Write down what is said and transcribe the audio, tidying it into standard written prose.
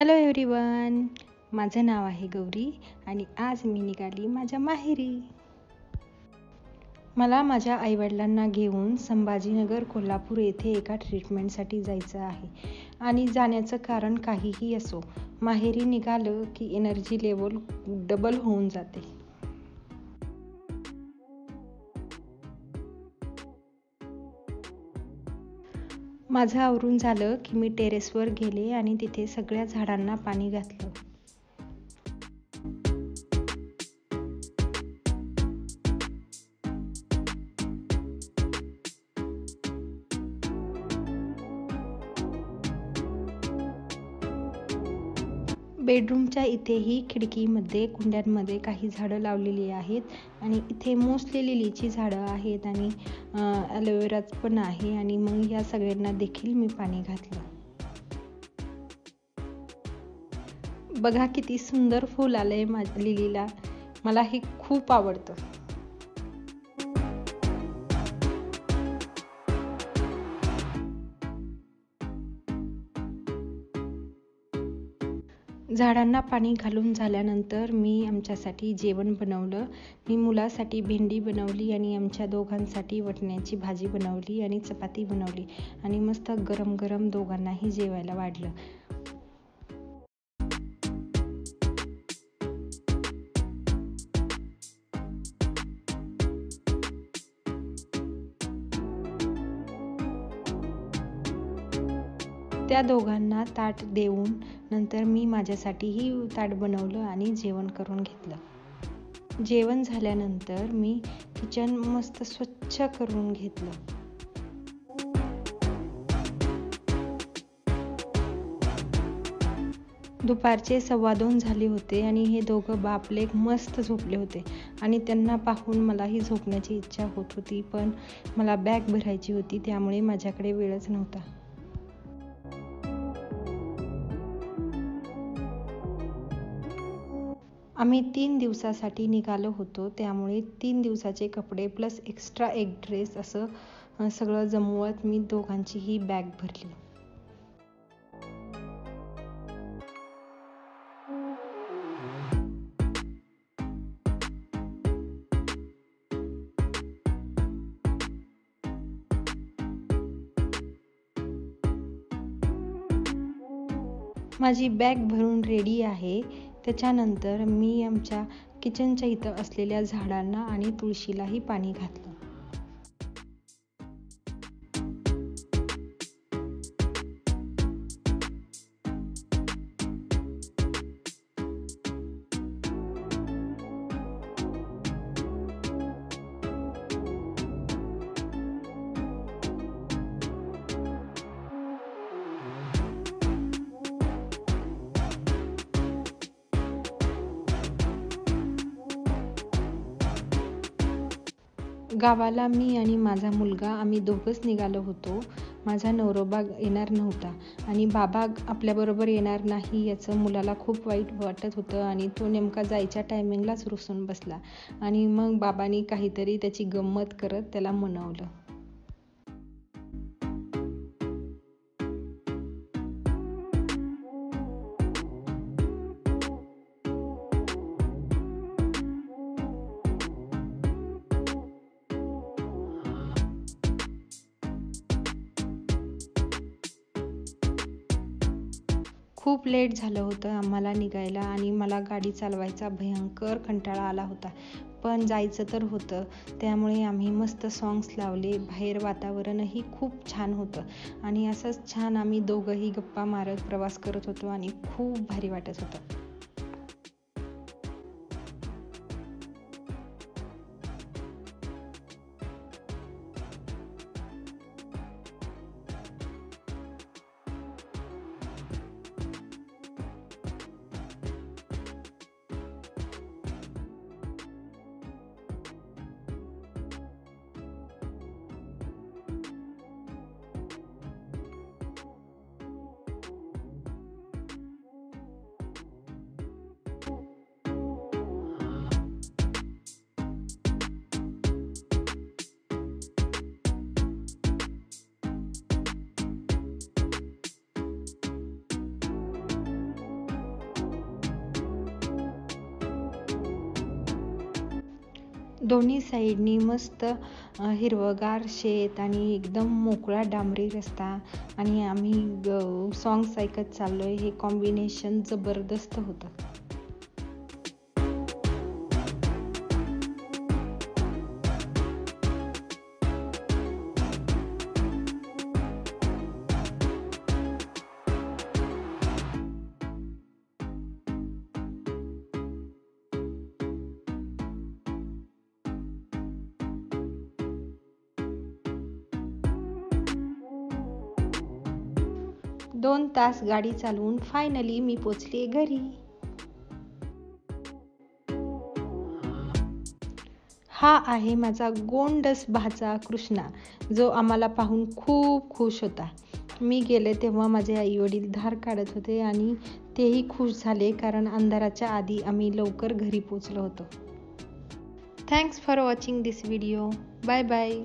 Hello everyone, माझं नाव आहे गौरी आणि आज मी निघाली माझ्या माहेरी. मला माझ्या आईवडिलांना घेऊन संभाजीनगर कोल्हापूर येथे एका ट्रीटमेंटसाठी जायचं आहे. आणि जाण्याचं कारण काहीही असो, माहेरी निघालं की एनर्जी लेवल डबल होऊन जाते. माझं आवरून झालं की मी टेरेसवर गेले आणि तिथे सगळ्या झाडांना पाणी घातलं. बेडरूमच्या इथेही खिडकीमध्ये कुंड्यांमध्ये काही झाडं लावलेली आहेत आणि इथे मोस्टली लिलीची झाडं आहेत आणि ॲलोवेराच पण आहे. आणि मग या सगळ्यांना देखील मी पाणी घातलं. बघा किती सुंदर फूल आलंय माझ्या लिलीला. मला हे खूप आवडतं. झाडांना पाणी घालून झाल्यानंतर मी आमच्यासाठी जेवण बनवलं. मी मुलासाठी भेंडी बनवली आणि आमच्या दोघांसाठी वटण्याची भाजी बनवली आणि चपाती बनवली आणि मस्त गरम गरम दोघांनाही जेवायला वाढलं. त्या दोघांना ताट देऊन नंतर मी माझ्यासाठीही ताट बनवलं आणि जेवण करून घेतलं. जेवण झाल्यानंतर मी किचन मस्त स्वच्छ करून घेतलं. दुपारचे 2:15 झाले होते आणि हे दोघं बापलेक मस्त झोपले होते आणि त्यांना पाहून मलाही झोपण्याची इच्छा होत होती, पण मला बॅग भरायची होती त्यामुळे माझ्याकडे वेळच नव्हता. आम्ही 3 दिवसासाठी निघालो होतो, त्यामुळे 3 दिवसाचे कपडे प्लस एक्स्ट्रा एक ड्रेस असं सगळं जमवत मी दोघांचीही बॅग भरली. माझी बॅग भरून रेडी आहे. त्याच्यानंतर मी आमच्या किचनच्या इथं असलेल्या झाडांना आणि तुळशीलाही पाणी घातलं. गावाला मी आणि माझा मुलगा आम्ही दोघंच निघालो होतो. माझा नवरोबा येणार नव्हता आणि बाबा आपल्याबरोबर येणार नाही याचं मुलाला खूप वाईट वाटत होतं आणि तो नेमका जायच्या टायमिंगलाच रुसून बसला आणि मग बाबांनी काहीतरी त्याची गंमत करत त्याला मनवलं. खूप लेट झालं होतं आम्हाला निघायला आणि मला गाडी चालवायचा भयंकर कंटाळा आला होता, पण जायचं तर होतं. त्यामुळे आम्ही मस्त सॉंग्स लावले. बाहेर वातावरणही खूप छान होतं आणि असंच छान आम्ही दोघंही गप्पा मारत प्रवास करत होतो आणि खूप भारी वाटत होतं. दोन्ही साईडनी मस्त हिरवंगार शेत आणि एकदम मोकळा डांबरी रस्ता आणि आम्ही सॉंग्स ऐकत चाललोय. हे कॉम्बिनेशन जबरदस्त होतं. दोन तास गाडी चालवून फायनली मी पोचले घरी. हा आहे माझा गोंडस भाचा कृष्णा, जो आम्हाला पाहून खूप खुश होता. मी गेले तेव्हा माझे आई वडील धार काढत होते आणि तेही खुश झाले, कारण अंधाराच्या आधी आम्ही लवकर घरी पोचलो होतो. Thanks for watching this video. Bye bye.